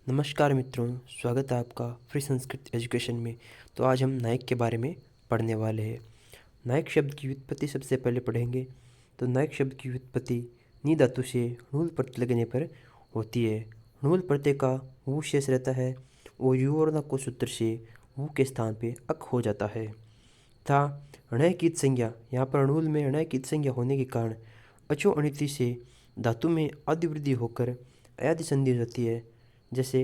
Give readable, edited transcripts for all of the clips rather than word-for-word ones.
नमस्कार मित्रों, स्वागत है आपका फ्री संस्कृत एजुकेशन में। तो आज हम नायक के बारे में पढ़ने वाले हैं। नायक शब्द की व्युत्पत्ति सबसे पहले पढ़ेंगे। तो नायक शब्द की व्युत्पत्ति नी धातु से णूल प्रत्यय लगने पर होती है। णूल प्रत्यय का वु शेष रहता है और यू और न को सूत्र से वु के स्थान पे अक हो जाता है तथा णय की संज्ञा, यहाँ पर णूल में णय की संज्ञा होने के कारण अचो अनिति से धातु में आदिवृद्धि होकर अयादि संधि हो जाती है। जैसे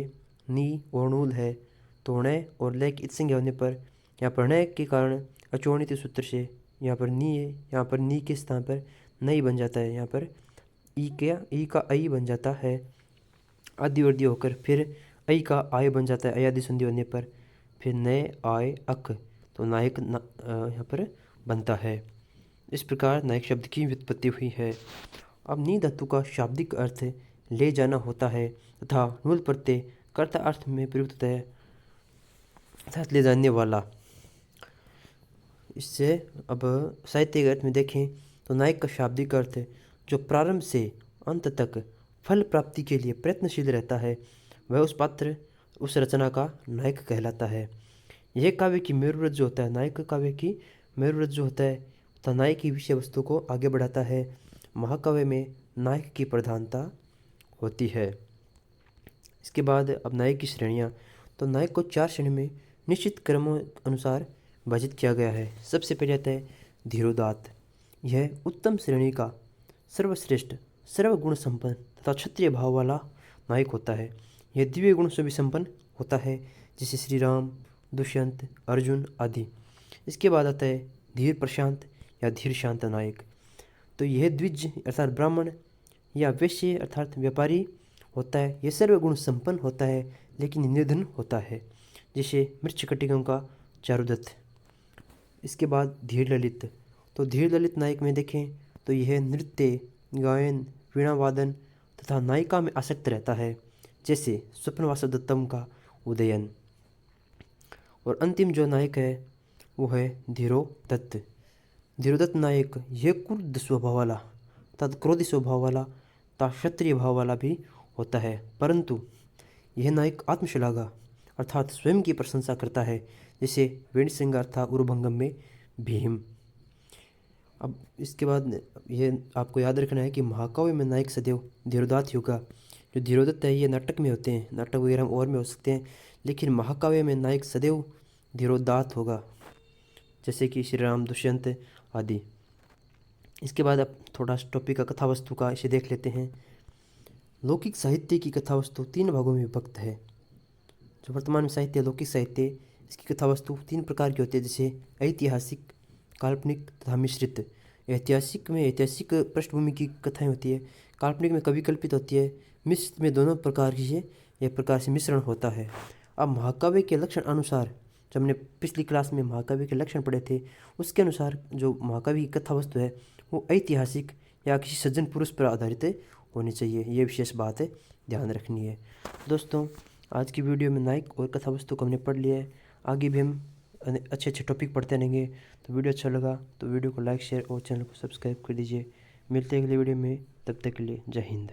नी और णूल है तो णय और लय की संज्ञा होने पर यहाँ पर णय के कारण अचोणित सूत्र से यहाँ पर नी है, यहाँ पर नी के स्थान पर नई बन जाता है। यहाँ पर ई का आई बन जाता है आदिवर्दी होकर, फिर आई का आय बन जाता है अयादि संधि होने पर, फिर नए आय अक, तो नायक यहाँ पर बनता है। इस प्रकार नायक शब्द की व्युत्पत्ति हुई है। अब नी धातु का शाब्दिक अर्थ ले जाना होता है तथा णूल प्रत्यय कर्ता अर्थ में प्रयुक्त है अर्थात ले जाने वाला। इससे अब साहित्यिक अर्थ में देखें तो नायक का शाब्दिक अर्थ जो प्रारंभ से अंत तक फल प्राप्ति के लिए प्रयत्नशील रहता है, वह उस पात्र उस रचना का नायक कहलाता है। यह काव्य की मेरुरज जो होता है, नायक काव्य की मेरुरज जो होता है तथा नायक की विषय वस्तु को आगे बढ़ाता है। महाकाव्य में नायक की प्रधानता होती है। इसके बाद अब नायक की श्रेणियाँ। तो नायक को 4 श्रेणी में निश्चित क्रमों अनुसार विभाजित किया गया है। सबसे पहले आता है धीरोदात्त। यह उत्तम श्रेणी का सर्वश्रेष्ठ सर्वगुण संपन्न तथा क्षत्रिय भाव वाला नायक होता है। यह दिव्य गुण से भी संपन्न होता है, जैसे श्री राम, दुष्यंत, अर्जुन आदि। इसके बाद आता है धीर प्रशांत या धीर शांत नायक। तो यह द्विज अर्थात ब्राह्मण या वैश्य अर्थात व्यापारी होता है। यह सर्वगुण संपन्न होता है लेकिन निर्धन होता है, जैसे मृच्छकटिकों का चारुदत्त। इसके बाद धीर ललित। तो धीर ललित नायक में देखें तो यह नृत्य, गायन, वीणा वादन तथा नायिका में आसक्त रहता है, जैसे स्वप्नवास दत्तम का उदयन। और अंतिम जो नायक है वो है धीरोदत्त। धीरोदत्त नायक यह क्रुद्ध स्वभाव वाला तथा क्रोधी स्वभाव वाला तथा क्षत्रिय भाव वाला भी होता है, परंतु यह नायक आत्मश्लाघा अर्थात स्वयं की प्रशंसा करता है, जैसे वेणुसिंगार था उरुभंगम में भीम। अब इसके बाद यह आपको याद रखना है कि महाकाव्य में नायक सदैव धीरोदात्त होगा। जो धीरोदत्त है ये नाटक में होते हैं, नाटक वगैरह और में हो सकते हैं, लेकिन महाकाव्य में नायक सदैव धीरोदात्त होगा, जैसे कि श्री राम, दुष्यंत आदि। इसके बाद अब थोड़ा टॉपिक का कथा वस्तु का इसे देख लेते हैं। लौकिक साहित्य की कथा वस्तु 3 भागों में विभक्त है। जो वर्तमान में साहित्य लौकिक साहित्य, इसकी कथा वस्तु 3 प्रकार की होती है, जैसे ऐतिहासिक, काल्पनिक तथा मिश्रित। ऐतिहासिक में ऐतिहासिक पृष्ठभूमि की कथाएं होती है, काल्पनिक में कवि कल्पित होती है, मिश्रित में दोनों प्रकार की एक प्रकार से मिश्रण होता है। अब महाकाव्य के लक्षण अनुसार, जब हमने पिछली क्लास में महाकाव्य के लक्षण पढ़े थे, उसके अनुसार जो महाकाव्य की कथा वस्तु है वो ऐतिहासिक या किसी सज्जन पुरुष पर आधारित होनी चाहिए। ये विशेष बात है, ध्यान रखनी है। दोस्तों, आज की वीडियो में नायक और कथा वस्तु को हमने पढ़ लिया है। आगे भी हम अच्छे अच्छे टॉपिक पढ़ते रहेंगे। तो वीडियो अच्छा लगा तो वीडियो को लाइक, शेयर और चैनल को सब्सक्राइब कर दीजिए। मिलते हैं अगले वीडियो में, तब तक के लिए जय हिंद।